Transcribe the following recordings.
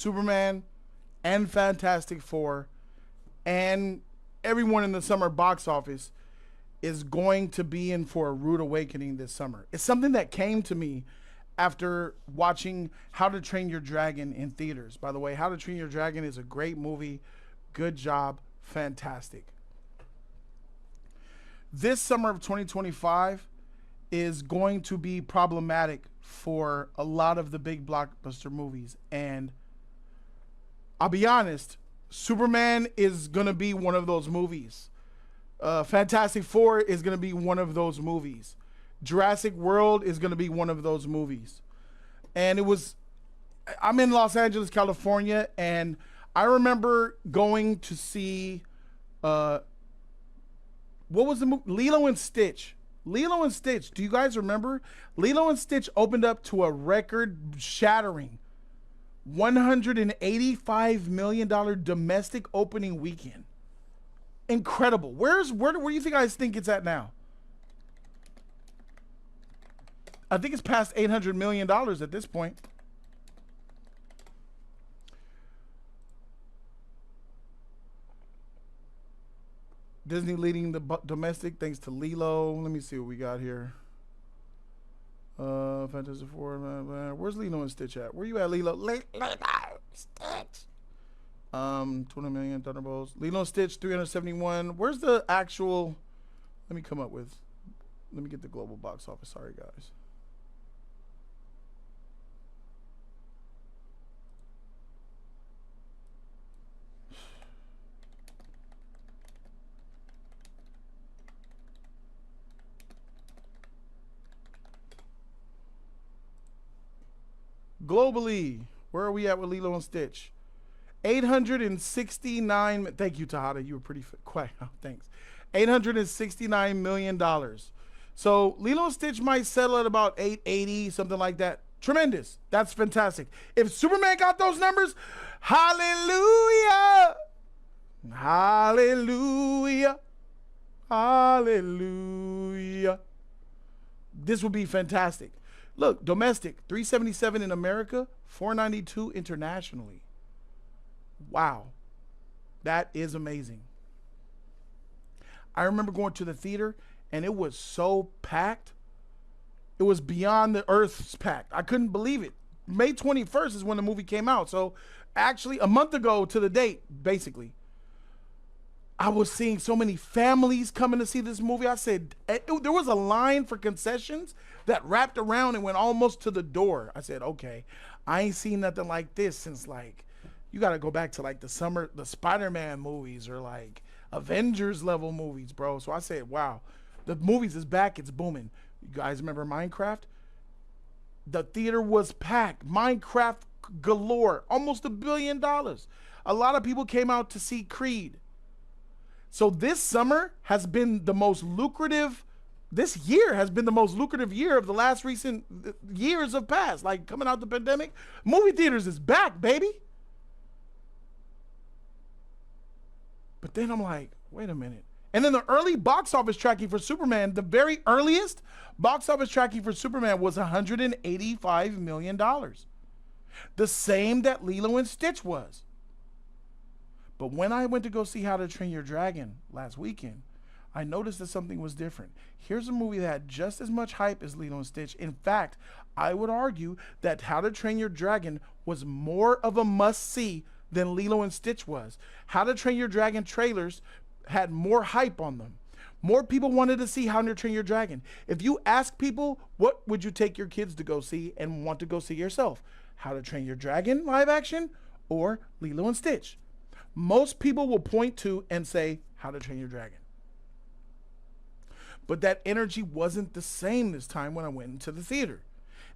Superman and Fantastic Four and everyone in the summer box office is going to be in for a rude awakening this summer. It's something that came to me after watching How to Train Your Dragon in theaters. By the way, How to Train Your Dragon is a great movie. Good job. Fantastic. This summer of 2025 is going to be problematic for a lot of the big blockbuster movies. And I'll be honest, Superman is going to be one of those movies. Fantastic Four is going to be one of those movies. Jurassic World is going to be one of those movies. And I'm in Los Angeles, California, and I remember going to see, what was the movie? Lilo and Stitch. Lilo and Stitch. Do you guys remember? Lilo and Stitch opened up to a record-shattering $185 million domestic opening weekend. Incredible. Where do you guys think it's at now? I think it's past $800 million at this point. Disney leading the domestic thanks to Lilo. Let me see what we got here. Fantastic Four. Where's Lilo and Stitch at? Where you at, Lilo? Lilo Stitch. 20 million Thunderbolts. Lilo and Stitch 371. Where's the actual? Let me come up with. Let me get the global box office. Sorry, guys. Globally, where are we at with Lilo and Stitch? 869. Thank you, Tahada. You were pretty quiet. Oh, thanks. $869 million. So Lilo and Stitch might settle at about 880, something like that. Tremendous. That's fantastic. If Superman got those numbers, hallelujah. Hallelujah. Hallelujah. This would be fantastic. Look, domestic, 377 in America, 492 internationally. Wow. That is amazing. I remember going to the theater and it was so packed. It was beyond the earth's packed. I couldn't believe it. May 21st is when the movie came out. So actually a month ago to the date, basically. I was seeing so many families coming to see this movie. I said, there was a line for concessions that wrapped around and went almost to the door. I said, okay, I ain't seen nothing like this since like, you got to go back to like the Spider-Man movies or like Avengers level movies, bro. So I said, wow, the movies is back. It's booming. You guys remember Minecraft? The theater was packed. Minecraft galore, almost $1 billion. A lot of people came out to see Creed. So this summer has been the most lucrative, this year has been the most lucrative year of the last recent years of past. Like coming out the pandemic, movie theaters is back, baby. But then I'm like, wait a minute. And then the early box office tracking for Superman, the very earliest box office tracking for Superman was $185 million. The same that Lilo and Stitch was. But when I went to go see How to Train Your Dragon last weekend, I noticed that something was different. Here's a movie that had just as much hype as Lilo and Stitch. In fact, I would argue that How to Train Your Dragon was more of a must-see than Lilo and Stitch was. How to Train Your Dragon trailers had more hype on them. More people wanted to see How to Train Your Dragon. If you ask people, what would you take your kids to go see and want to go see yourself? How to Train Your Dragon live action or Lilo and Stitch? Most people will point to and say, How to Train Your Dragon. But that energy wasn't the same this time when I went into the theater.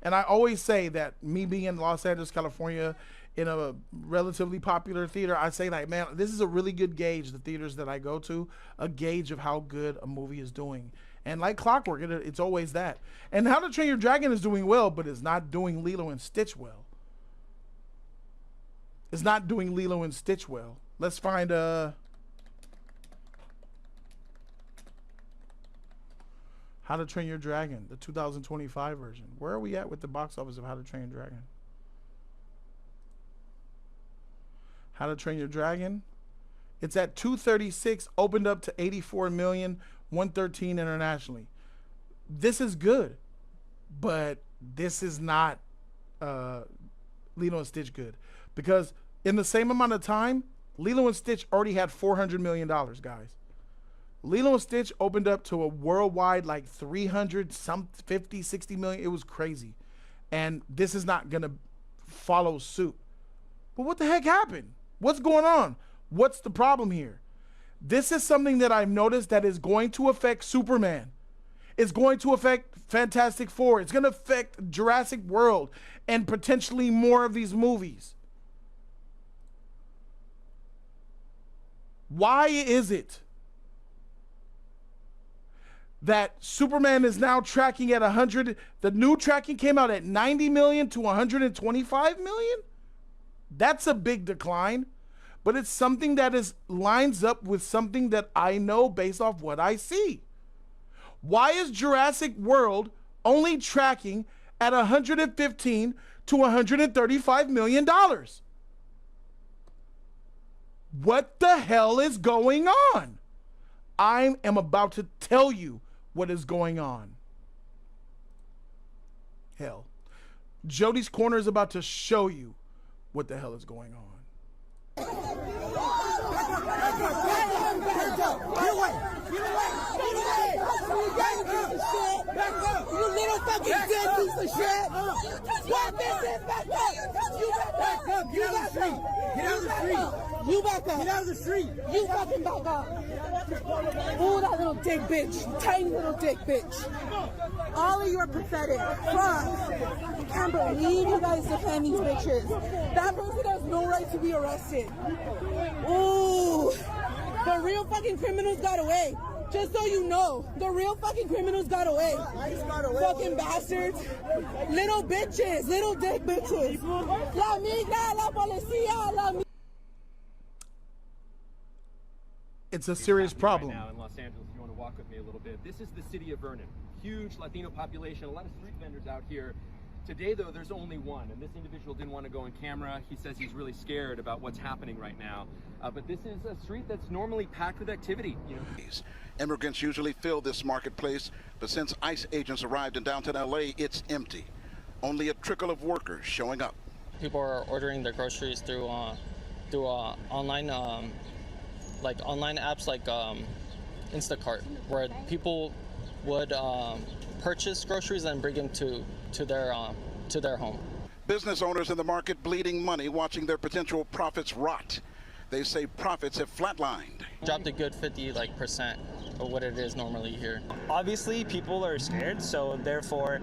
And I always say that me being in Los Angeles, California, in a relatively popular theater, I say like, man, this is a really good gauge, the theaters that I go to, a gauge of how good a movie is doing. And like clockwork, it's always that. And How to Train Your Dragon is doing well, but it's not doing Lilo and Stitch well. It's not doing Lilo and Stitch well. Let's find How to Train Your Dragon, the 2025 version. Where are we at with the box office of How to Train Your Dragon? How to Train Your Dragon. It's at 236, opened up to 84 million, 113 internationally. This is good, but this is not Lilo and Stitch good, because in the same amount of time, Lilo and Stitch already had $400 million, guys. Lilo and Stitch opened up to a worldwide like 300, some 50, 60 million. It was crazy. And this is not going to follow suit. But what the heck happened? What's going on? What's the problem here? This is something that I've noticed that is going to affect Superman. It's going to affect Fantastic Four. It's going to affect Jurassic World and potentially more of these movies. Why is it that Superman is now tracking at 100? The new tracking came out at 90 million to 125 million. That's a big decline, but it's something that lines up with something that I know based off what I see. Why is Jurassic World only tracking at 115 to 135 million dollars? What the hell is going on? I am about to tell you what is going on. Hell, Jody's Corner is about to show you what the hell is going on. Get away! Get away! Back up! You little fucking dead piece of shit! What business? Back up! You back up! Get out of the street! Get out of the street! You back up! Get out of the street! You fucking back up! Ooh, that little dick bitch! Tiny little dick bitch! All of you are pathetic. Fuck! I can't believe you guys defend these bitches. That person has no right to be arrested. Ooh! The real fucking criminals got away. Just so you know, the real fucking criminals got away. Fucking bastards. Little bitches. Little dick bitches. La migra, la policía, la migra. It's a serious problem. Right now in Los Angeles, if you want to walk with me a little bit. This is the city of Vernon. Huge Latino population, a lot of street vendors out here. Today, though, there's only one, and this individual didn't want to go on camera. He says he's really scared about what's happening right now. But this is a street that's normally packed with activity. You know. Immigrants usually fill this marketplace, but since ICE agents arrived in downtown LA, it's empty. Only a trickle of workers showing up. People are ordering their groceries through online, like online apps like Instacart, where people would purchase groceries and bring them to their home. Business owners in the market bleeding money, watching their potential profits rot. They say profits have flatlined. Dropped a good 50% of what it is normally here. Obviously, people are scared, so therefore,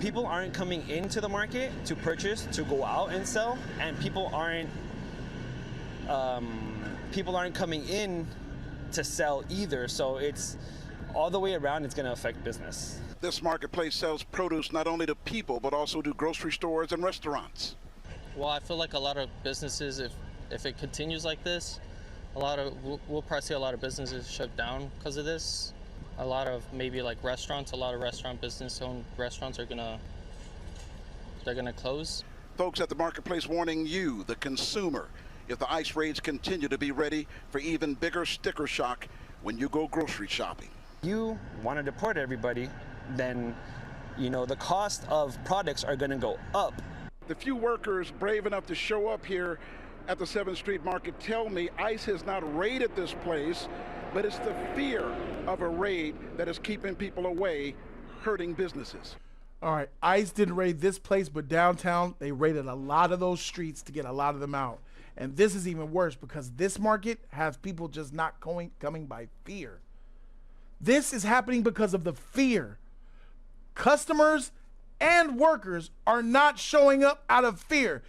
people aren't coming into the market to purchase, to go out and sell, and people aren't coming in to sell either. So it's all the way around. It's going to affect business. This marketplace sells produce not only to people, but also to grocery stores and restaurants. Well, I feel like a lot of businesses, if it continues like this, we'll probably see a lot of businesses shut down because of this. A lot of maybe like restaurants, a lot of restaurant business-owned restaurants are gonna close. Folks at the marketplace warning you, the consumer, if the ICE raids continue, to be ready for even bigger sticker shock when you go grocery shopping. You want to deport everybody, then the cost of products are going to go up. The few workers brave enough to show up here at the 7th Street Market tell me ICE has not raided this place, but it's the fear of a raid that is keeping people away, hurting businesses. All right, ICE didn't raid this place, but downtown, they raided a lot of those streets to get a lot of them out. And this is even worse because this market has people just not coming by fear. This is happening because of the fear. Customers and workers are not showing up out of fear.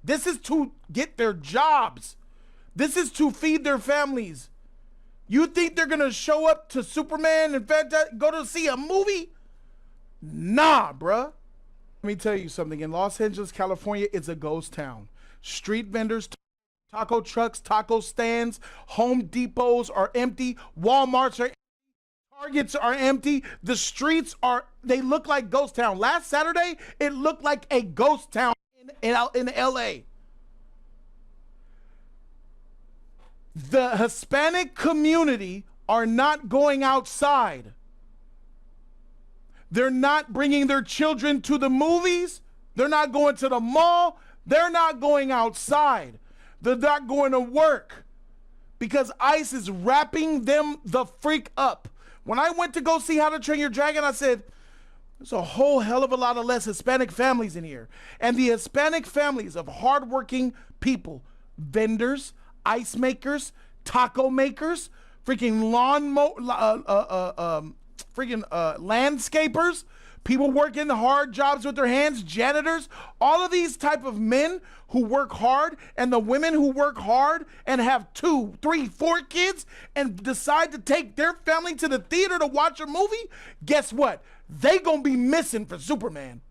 This is to get their jobs. This is to feed their families. You think they're gonna show up to Superman and go to see a movie? Nah, bruh. Let me tell you something. In Los Angeles, California, it's a ghost town. Street vendors, taco trucks, taco stands, Home Depots are empty. Walmarts are empty. Targets are empty. The streets they look like ghost town. Last Saturday, it looked like a ghost town in LA. The Hispanic community are not going outside. They're not bringing their children to the movies. They're not going to the mall. They're not going outside. They're not going to work because ICE is wrapping them the freak up. When I went to go see How to Train Your Dragon, I said, there's a whole hell of a lot of less Hispanic families in here. And the Hispanic families of hardworking people, vendors, ice makers, taco makers, freaking landscapers, people working hard jobs with their hands, janitors, all of these type of men who work hard, and the women who work hard and have 2, 3, 4 kids and decide to take their family to the theater to watch a movie, guess what? They gonna be missing for Superman.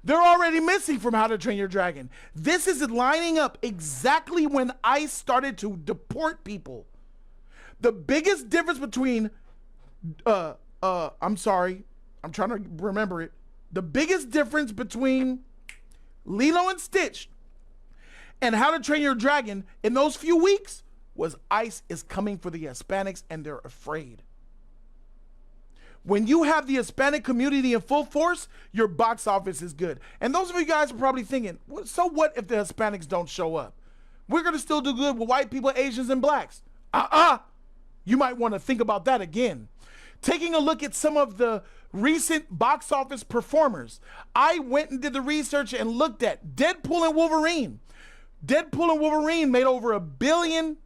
They're already missing from How to Train Your Dragon. This is lining up exactly when ICE started to deport people. The biggest difference between, I'm sorry, I'm trying to remember it. The biggest difference between Lilo and Stitch and How to Train Your Dragon in those few weeks was ICE is coming for the Hispanics and they're afraid. When you have the Hispanic community in full force, your box office is good. And those of you guys are probably thinking, so what if the Hispanics don't show up? We're going to still do good with white people, Asians, and blacks. You might want to think about that again. Taking a look at some of the recent box office performers, I went and did the research and looked at Deadpool and Wolverine. Deadpool and Wolverine made over $1 billion.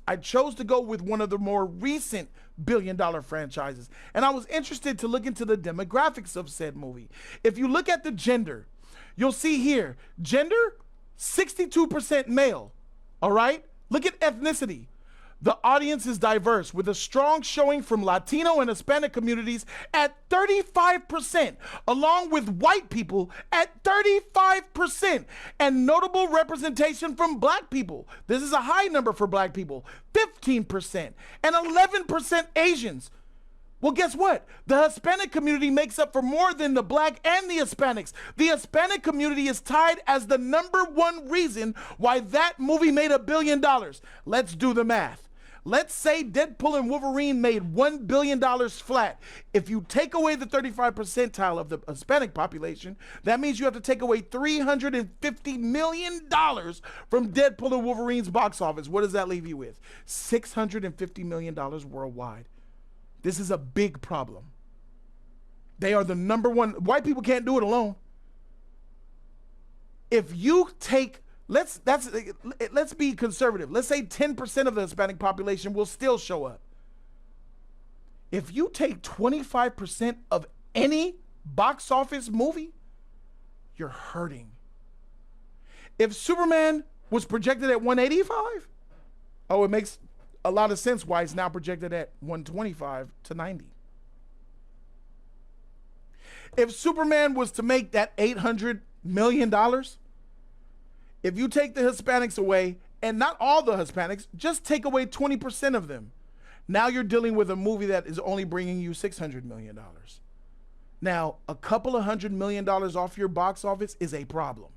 I chose to go with one of the more recent billion-dollar franchises. And I was interested to look into the demographics of said movie. If you look at the gender, you'll see here, gender, 62% male. All right? Look at ethnicity. The audience is diverse with a strong showing from Latino and Hispanic communities at 35%, along with white people at 35%, and notable representation from black people. This is a high number for black people, 15%, and 11% Asians. Well, guess what? The Hispanic community makes up for more than the black and the Hispanics. The Hispanic community is tied as the #1 reason why that movie made $1 billion. Let's do the math. Let's say Deadpool and Wolverine made $1 billion flat. If you take away the 35th percentile of the Hispanic population, that means you have to take away $350 million from Deadpool and Wolverine's box office. What does that leave you with? $650 million worldwide. This is a big problem. They are the #1. White people can't do it alone. If you take, let's be conservative. Let's say 10% of the Hispanic population will still show up. If you take 25% of any box office movie, you're hurting. If Superman was projected at 185, oh, it makes a lot of sense why it's now projected at 125 to 90. If Superman was to make that $800 million, if you take the Hispanics away, and not all the Hispanics, just take away 20% of them, now you're dealing with a movie that is only bringing you $600 million. Now, a couple of $100 million off your box office is a problem.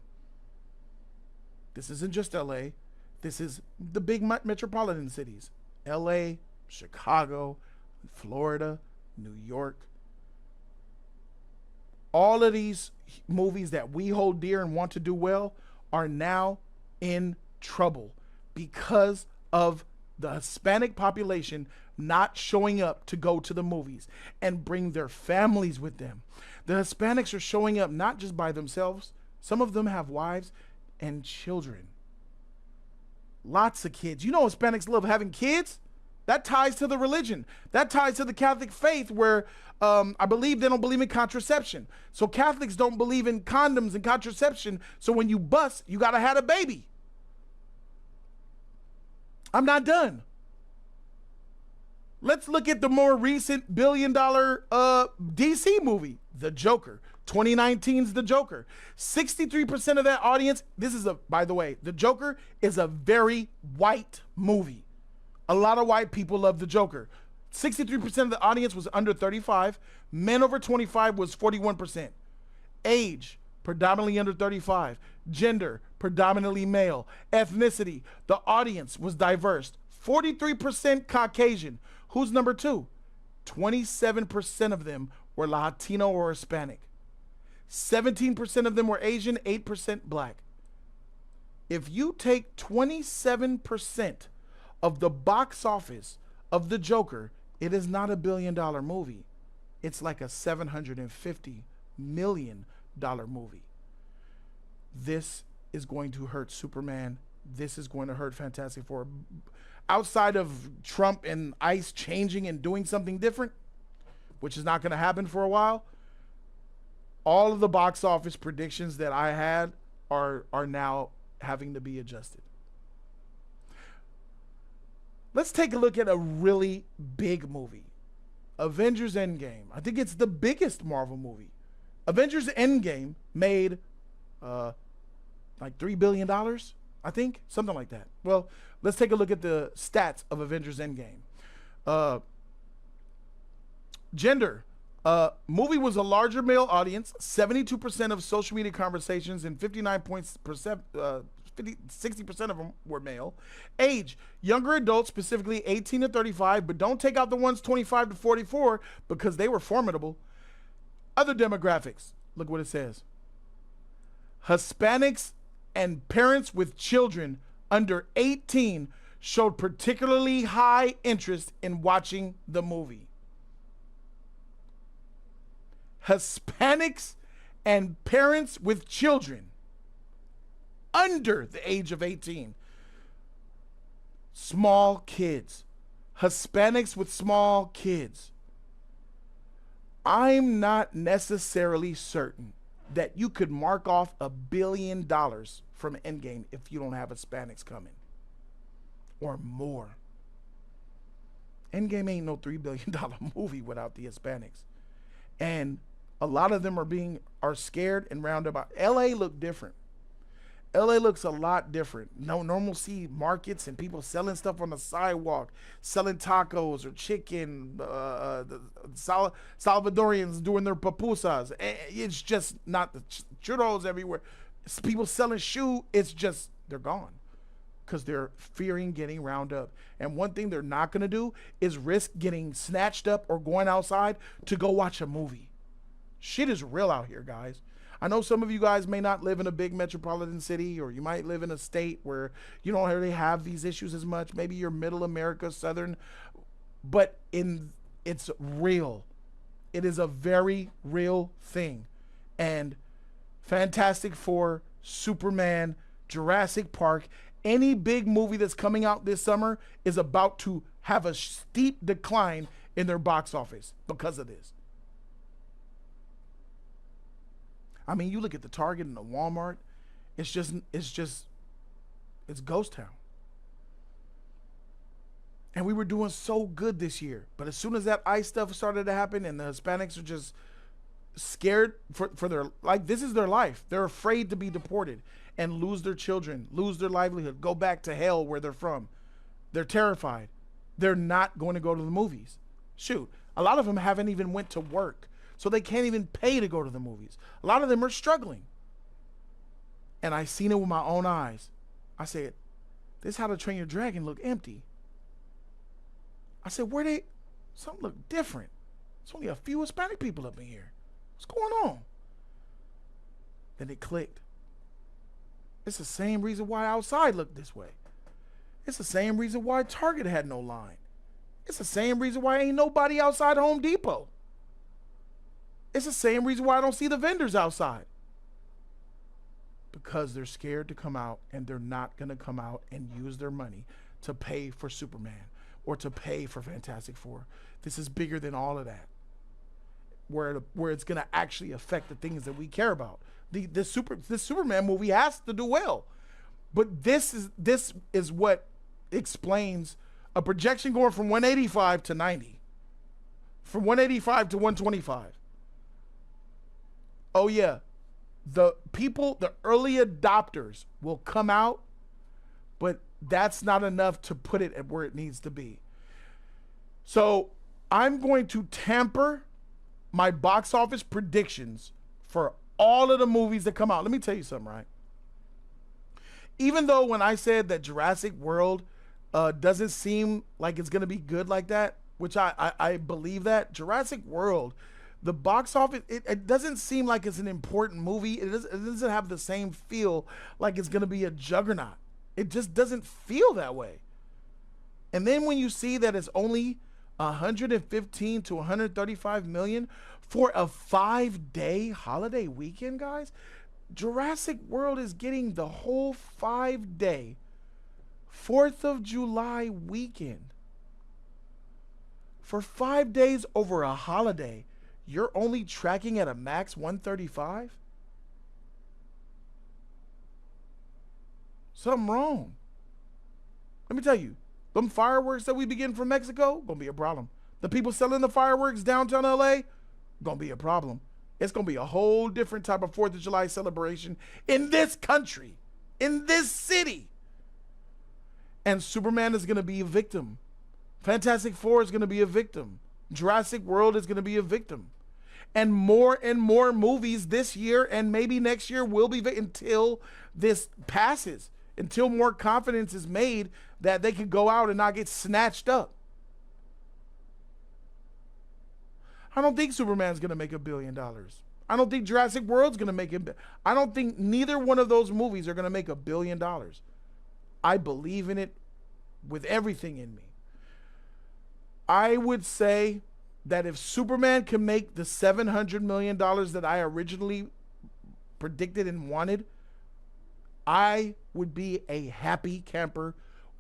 This isn't just LA. This is the big metropolitan cities. LA, Chicago, Florida, New York. All of these movies that we hold dear and want to do well are now in trouble because of the Hispanic population not showing up to go to the movies and bring their families with them. The Hispanics are showing up not just by themselves. Some of them have wives and children. Lots of kids. You know Hispanics love having kids. That ties to the religion. That ties to the Catholic faith where I believe they don't believe in contraception. So Catholics don't believe in condoms and contraception. So when you bust, you got to have a baby. I'm not done. Let's look at the more recent $1 billion DC movie, The Joker. 2019's The Joker. 63% of that audience, by the way, The Joker is a very white movie. A lot of white people love The Joker. 63% of the audience was under 35. Men over 25 was 41%. Age, predominantly under 35. Gender, predominantly male. Ethnicity, the audience was diverse. 43% Caucasian. Who's number 2? 27% of them were Latino or Hispanic. 17% of them were Asian, 8% black. If you take 27% of the box office of The Joker, it is not a $1 billion movie. It's like a $750 million movie. This is going to hurt Superman. This is going to hurt Fantastic Four. Outside of Trump and ICE changing and doing something different, which is not going to happen for a while, all of the box office predictions that I had are now having to be adjusted. Let's take a look at a really big movie. Avengers Endgame. I think it's the biggest Marvel movie. Avengers Endgame made like $3 billion, I think. Something like that. Well, let's take a look at the stats of Avengers Endgame. Gender. Movie was a larger male audience. 72% of social media conversations and 60% of them were male. Age, younger adults, specifically 18 to 35, but don't take out the ones 25 to 44 because they were formidable. Other demographics, look what it says. Hispanics and parents with children under 18 showed particularly high interest in watching the movie. Hispanics and parents with children under the age of 18. Small kids. Hispanics with small kids. I'm not necessarily certain that you could mark off $1 billion from Endgame if you don't have Hispanics coming. Or more. Endgame ain't no $3 billion movie without the Hispanics. And a lot of them are scared and roundabout. LA looked different. LA looks a lot different. No normalcy markets and people selling stuff on the sidewalk, selling tacos or chicken, the Salvadorians doing their pupusas. It's just not the churros everywhere. It's people selling shoe. It's just, they're gone because they're fearing getting round up. And one thing they're not going to do is risk getting snatched up or going outside to go watch a movie. Shit is real out here, guys. I know some of you guys may not live in a big metropolitan city, or you might live in a state where you don't really have these issues as much. Maybe you're middle America, southern, but it's real. It is a very real thing. And Fantastic Four, Superman, Jurassic Park, any big movie that's coming out this summer is about to have a steep decline in their box office because of this. I mean, you look at the Target and the Walmart, it's ghost town. And we were doing so good this year. But as soon as that ICE stuff started to happen and the Hispanics are just scared for their, like, this is their life. They're afraid to be deported and lose their children, lose their livelihood, go back to hell where they're from. They're terrified. They're not going to go to the movies. Shoot, a lot of them haven't even went to work. So they can't even pay to go to the movies. A lot of them are struggling. And I seen it with my own eyes. I said, this How to Train Your Dragon look empty. I said, something look different. There's only a few Hispanic people up in here. What's going on? Then it clicked. It's the same reason why outside looked this way. It's the same reason why Target had no line. It's the same reason why ain't nobody outside Home Depot. It's the same reason why I don't see the vendors outside. Because they're scared to come out, and they're not going to come out and use their money to pay for Superman or to pay for Fantastic Four. This is bigger than all of that. Where it's going to actually affect the things that we care about. This Superman movie has to do well. But this is what explains a projection going from 185 to 90. From 185 to 125. Oh yeah, the early adopters will come out, but that's not enough to put it at where it needs to be. So I'm going to tamper my box office predictions for all of the movies that come out. Let me tell you something, right? Even though when I said that Jurassic World doesn't seem like it's going to be good like that, which I believe that, Jurassic World, the box office, it doesn't seem like it's an important movie. It doesn't have the same feel like it's going to be a juggernaut. It just doesn't feel that way. And then when you see that it's only 115 to 135 million for a 5-day holiday weekend, guys, Jurassic World is getting the whole 5-day 4th of July weekend. For 5 days over a holiday, you're only tracking at a max 135? Something wrong. Let me tell you, them fireworks that we be getting from Mexico, gonna be a problem. The people selling the fireworks downtown LA, gonna be a problem. It's gonna be a whole different type of 4th of July celebration in this country, in this city. And Superman is gonna be a victim. Fantastic Four is gonna be a victim. Jurassic World is gonna be a victim. And more movies this year and maybe next year will be until this passes, until more confidence is made that they could go out and not get snatched up. I don't think Superman's going to make $1 billion. I don't think Jurassic World's going to make it. I don't think neither one of those movies are going to make $1 billion. I believe in it with everything in me. I would say that if Superman can make the $700 million that I originally predicted and wanted, I would be a happy camper.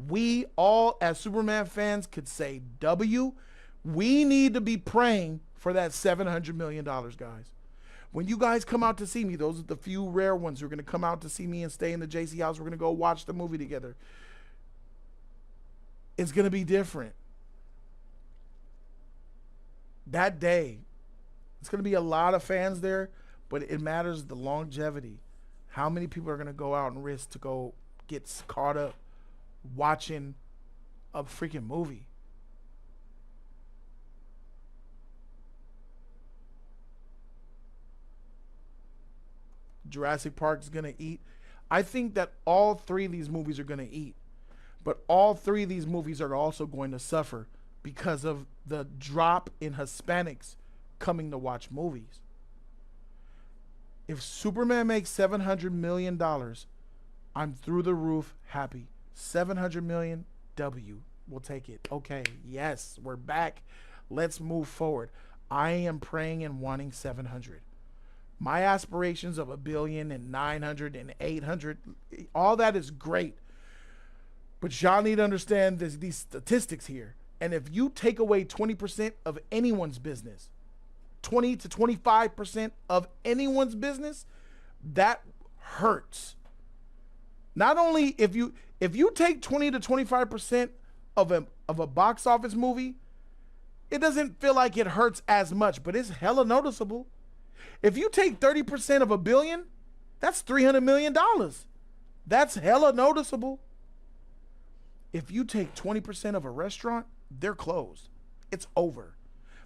We all, as Superman fans, could say W. We need to be praying for that $700 million, guys. When you guys come out to see me, those are the few rare ones who are going to come out to see me and stay in the JC house. We're going to go watch the movie together. It's going to be different. That day, it's going to be a lot of fans there, but it matters the longevity. How many people are going to go out and risk to go get caught up watching a freaking movie? Jurassic Park is going to eat. I think that all three of these movies are going to eat, but all three of these movies are also going to suffer because of the drop in Hispanics coming to watch movies. If Superman makes $700 million, I'm through the roof happy. 700 million, W. We'll take it. Okay, yes, we're back. Let's move forward. I am praying and wanting 700. My aspirations of 1 billion and 900 and 800, all that is great. But y'all need to understand these statistics here. And if you take away 20% of anyone's business, 20 to 25% of anyone's business, that hurts. Not only if you take 20 to 25% of a box office movie, it doesn't feel like it hurts as much, but it's hella noticeable. If you take 30% of $1 billion, that's $300 million. That's hella noticeable. If you take 20% of a restaurant, they're closed. It's over.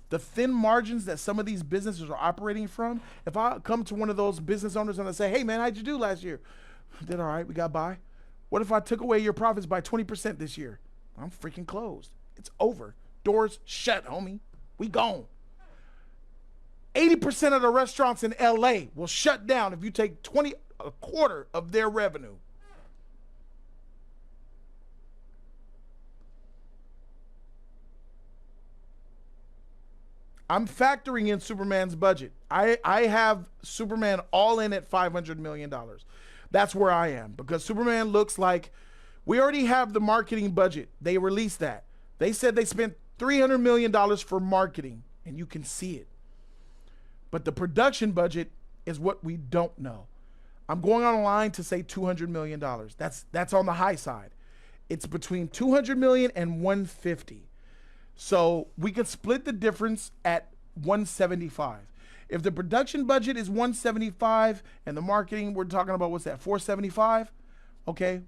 The thin margins that some of these businesses are operating from, if I come to one of those business owners and I say, hey man, how'd you do last year? Did all right, we got by. What if I took away your profits by 20% this year? I'm freaking closed. It's over. Doors shut, homie. We gone. 80% of the restaurants in LA will shut down if you take a quarter of their revenue. I'm factoring in Superman's budget. I have Superman all in at $500 million. That's where I am, because Superman looks like we already have the marketing budget. They released that. They said they spent $300 million for marketing, and you can see it. But the production budget is what we don't know. I'm going online to say $200 million. That's on the high side. It's between $200 million and $150. So we could split the difference at $175. If the production budget is $175 and the marketing, we're talking about, what's that, $475? Okay,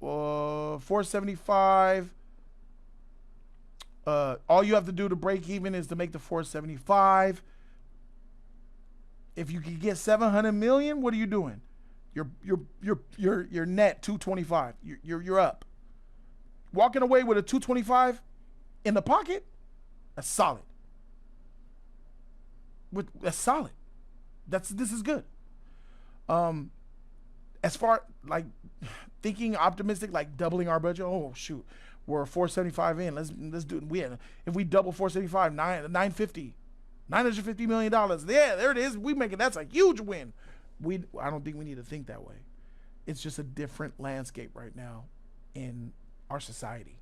$475. All you have to do to break even is to make the $475 If you could get 700 million, what are you doing? You're net 225. You're up. Walking away with a 225 in the pocket, that's solid. That's solid. This is good. As far like thinking optimistic, like doubling our budget. Oh shoot, we're 475 in. Let's do it. If we double 475, 950, $950 million. Yeah, there it is. We make it. That's a huge win. I don't think we need to think that way. It's just a different landscape right now in our society.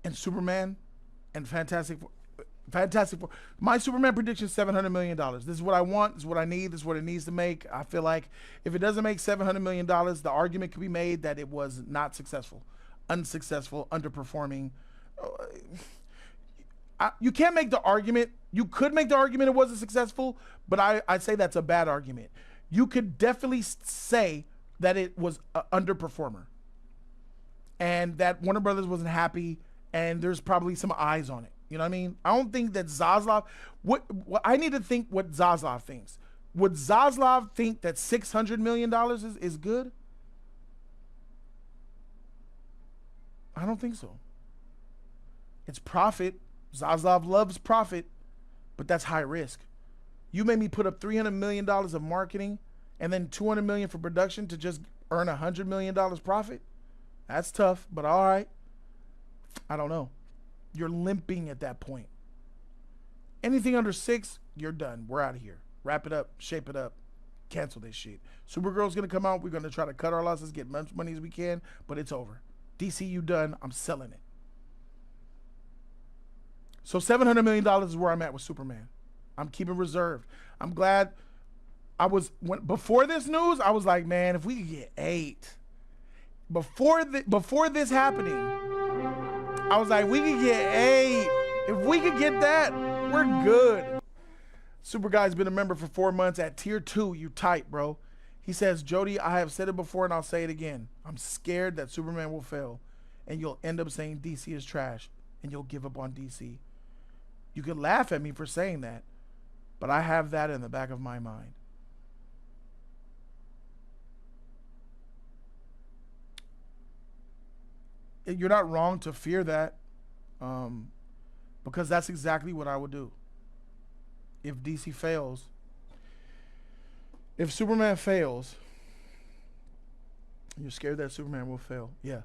And Superman and Fantastic Four. My Superman prediction, $700 million. This is what I want. This is what I need. This is what it needs to make. I feel like if it doesn't make $700 million, the argument could be made that it was not successful, unsuccessful, underperforming. You can't make the argument. You could make the argument it wasn't successful, but I'd say that's a bad argument. You could definitely say that it was an underperformer and that Warner Brothers wasn't happy and there's probably some eyes on it. You know what I mean? I don't think that Zaslav, what I need to think what Zaslav thinks. Would Zaslav think that $600 million is good? I don't think so. It's profit. Zaslav loves profit, but that's high risk. You made me put up $300 million of marketing and then $200 million for production to just earn $100 million profit? That's tough, but all right. I don't know. You're limping at that point. Anything under 6, you're done. We're out of here. Wrap it up, shape it up, cancel this shit. Supergirl's gonna come out. We're gonna try to cut our losses, get as much money as we can, but it's over. DC, you done. I'm selling it. So $700 million is where I'm at with Superman. I'm keeping reserved. I'm glad before this news, I was like, man, if we could get 8. Before this happening, I was like, we could get 8. If we could get that, we're good. Super Guy's been a member for 4 months at tier 2. You tight, bro. He says, Jody, I have said it before and I'll say it again. I'm scared that Superman will fail and you'll end up saying DC is trash and you'll give up on DC. You could laugh at me for saying that, but I have that in the back of my mind. You're not wrong to fear that, because that's exactly what I would do. If DC fails, if Superman fails, you're scared that Superman will fail. Yeah.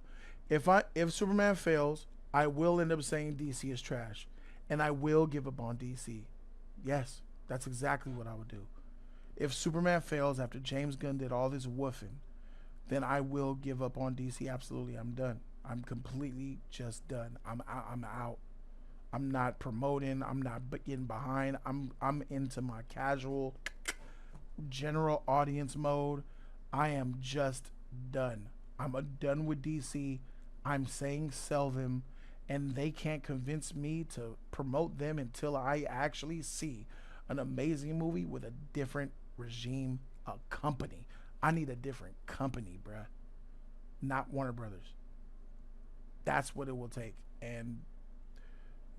If Superman fails, I will end up saying DC is trash. And I will give up on DC. Yes, that's exactly what I would do. If Superman fails after James Gunn did all this woofing, then I will give up on DC. Absolutely, I'm done. I'm completely just done. I'm out. I'm not promoting. I'm not getting behind. I'm into my casual, general audience mode. I am just done. I'm done with DC. I'm saying sell them. And they can't convince me to promote them until I actually see an amazing movie with a different regime, a company. I need a different company, bruh. Not Warner Brothers. That's what it will take. And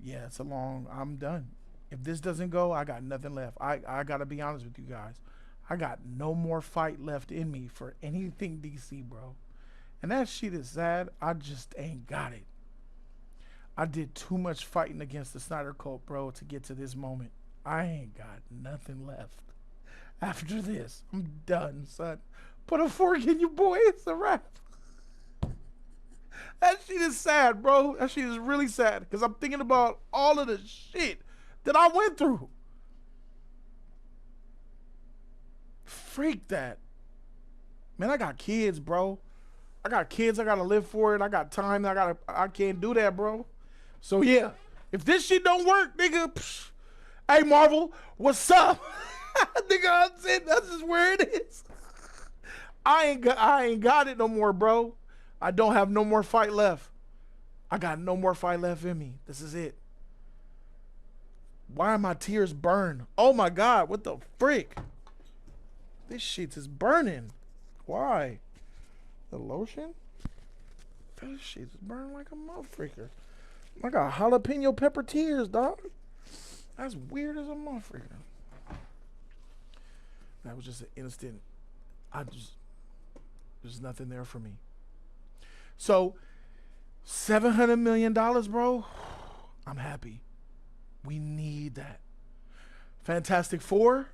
yeah, I'm done. If this doesn't go, I got nothing left. I got to be honest with you guys. I got no more fight left in me for anything DC, bro. And that shit is sad. I just ain't got it. I did too much fighting against the Snyder Cult, bro, to get to this moment. I ain't got nothing left. After this, I'm done, son. Put a fork in you, boy. It's a wrap. That shit is sad, bro. That shit is really sad because I'm thinking about all of the shit that I went through. Freak that. Man, I got kids, bro. I got kids. I got to live for it. I got time. I can't do that, bro. So, yeah, if this shit don't work, nigga, hey, Marvel, what's up? Nigga, that's just where it is. I ain't got it no more, bro. I don't have no more fight left. I got no more fight left in me. This is it. Why are my tears burned? Oh, my God, what the frick? This shit is burning. Why? The lotion? This shit is burning like a motherfucker. I got jalapeno pepper tears, dog. That's weird as a motherfucker. That was just an instant. There's nothing there for me. So, $700 million, bro. I'm happy. We need that. Fantastic Four.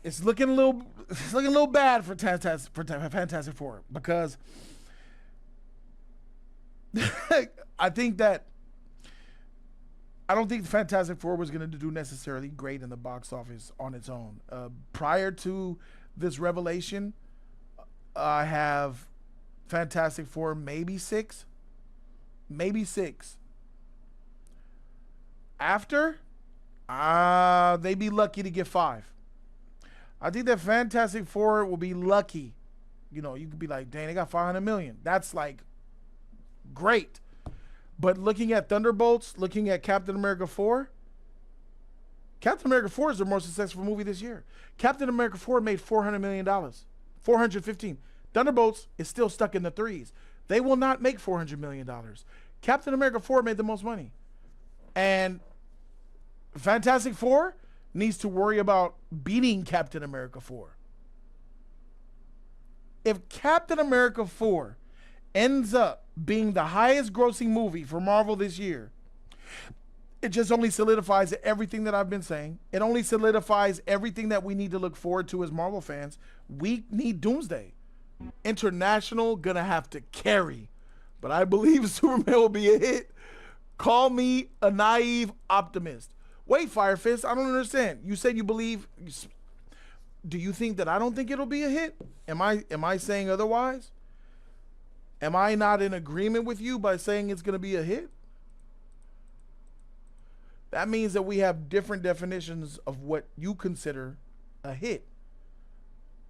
It's looking a little bad for Fantastic Four because I don't think Fantastic Four was going to do necessarily great in the box office on its own. Prior to this revelation, I have Fantastic Four maybe six. After, they'd be lucky to get 5. I think that Fantastic Four will be lucky. You know, you could be like, dang, they got 500 million. That's like great. But looking at Thunderbolts, looking at Captain America 4, Captain America 4 is the more successful movie this year. Captain America 4 made $400 million. 415. Thunderbolts is still stuck in the 3s. They will not make $400 million. Captain America 4 made the most money. And Fantastic Four needs to worry about beating Captain America 4. If Captain America 4 ends up being the highest grossing movie for Marvel this year, it just only solidifies everything that I've been saying. It only solidifies everything that we need to look forward to as Marvel fans. We need Doomsday. International gonna have to carry, but I believe Superman will be a hit. Call me a naive optimist. Wait, Firefist, I don't understand. You said you believe. Do you think that I don't think it'll be a hit? Am I saying otherwise? Am I not in agreement with you by saying it's going to be a hit? That means that we have different definitions of what you consider a hit.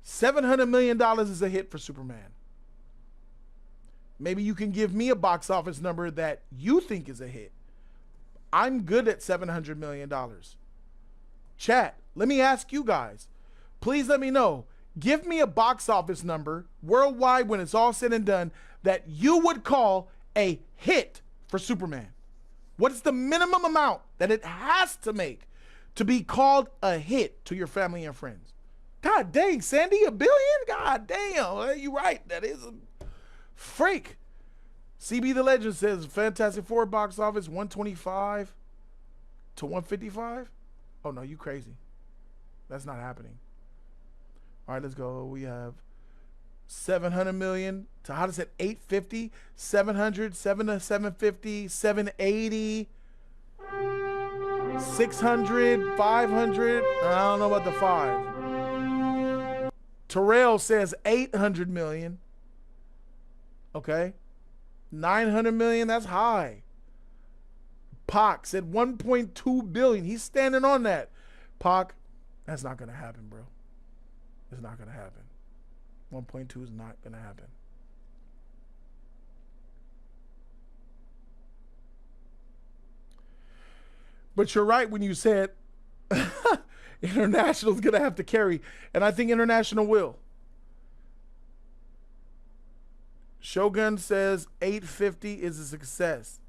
$700 million is a hit for Superman. Maybe you can give me a box office number that you think is a hit. I'm good at $700 million. Chat, let me ask you guys. Please let me know. Give me a box office number worldwide when it's all said and done that you would call a hit for Superman. What is the minimum amount that it has to make to be called a hit to your family and friends? God dang, Sandy, $1 billion? God damn, you're right. That is a freak. CB the Legend says Fantastic Four box office 125 to 155. Oh no, you crazy. That's not happening. All right, let's go. We have 700 million to, how does it, 850, 700, 750, 780, 600, 500. I don't know about the 5. Terrell says 800 million. Okay. 900 million, that's high. Pac said 1.2 billion. He's standing on that. Pac, that's not going to happen, bro. It's not going to happen. 1.2 is not going to happen. But you're right when you said international is going to have to carry. And I think international will. Shogun says 850 is a success.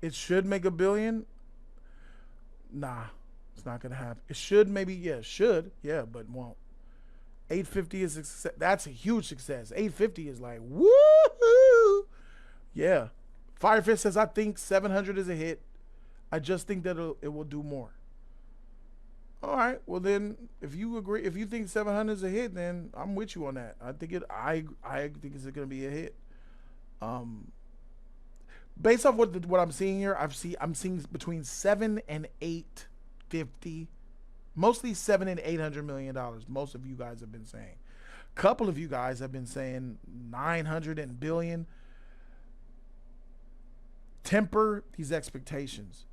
It should make $1 billion. Nah, it's not going to happen. It should maybe, yeah, should. Yeah, but won't. 850 is a success. That's a huge success. 850 is like, woohoo! Yeah. Firefist says, I think 700 is a hit. I just think that it will do more. All right. Well, then, if you agree, if you think 700 is a hit, then I'm with you on that. I think I think it's going to be a hit. Based off what I'm seeing here, I'm seeing between 7 and 850. Mostly $700 and $800 million. Most of you guys have been saying. A couple of you guys have been saying 900 and billion. Temper these expectations.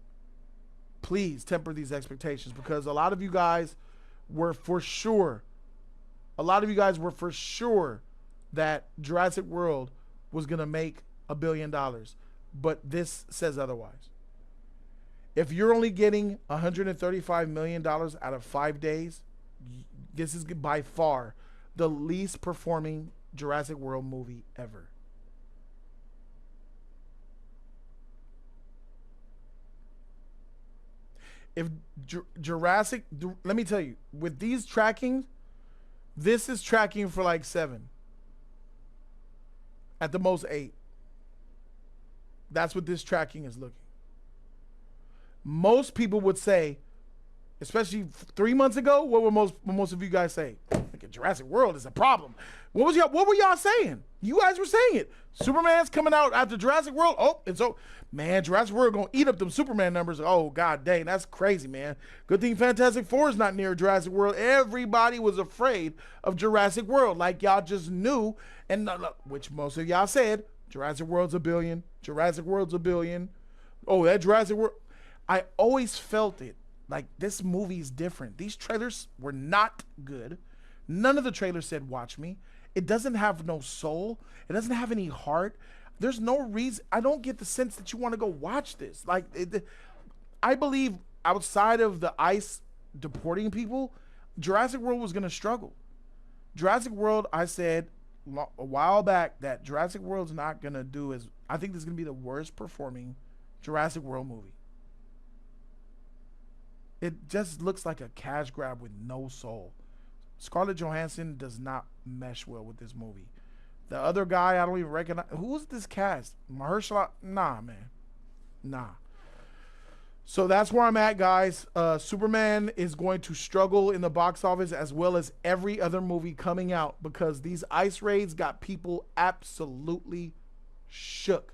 Please temper these expectations, because a lot of you guys were for sure. That Jurassic World was gonna make $1 billion, but this says otherwise. If you're only getting $135 million out of 5 days, this is by far the least performing Jurassic World movie ever. if Jurassic, let me tell you, with these trackings, this is tracking for like 7. At the most 8. That's what this tracking is looking. Most people would say, especially 3 months ago, what were most of you guys say? Like, Jurassic World is a problem. What were y'all saying? You guys were saying it. Superman's coming out after Jurassic World. Oh, and so, man, Jurassic World gonna eat up them Superman numbers. Oh, god dang, that's crazy, man. Good thing Fantastic Four is not near Jurassic World. Everybody was afraid of Jurassic World, like y'all just knew, and which most of y'all said, Jurassic World's $1 billion. Jurassic World's $1 billion. Oh, that Jurassic World. I always felt it. Like, this movie is different. These trailers were not good. None of the trailers said, watch me. It doesn't have no soul. It doesn't have any heart. There's no reason. I don't get the sense that you want to go watch this. Like, I believe outside of the ICE deporting people, Jurassic World was going to struggle. Jurassic World, I said a while back that Jurassic World's not going to do as, I think this is going to be the worst performing Jurassic World movie. It just looks like a cash grab with no soul. Scarlett Johansson does not mesh well with this movie. The other guy, I don't even recognize. Who's this cast? Mahershala? Nah, man. Nah. So that's where I'm at, guys. Superman is going to struggle in the box office as well as every other movie coming out because these ICE raids got people absolutely shook.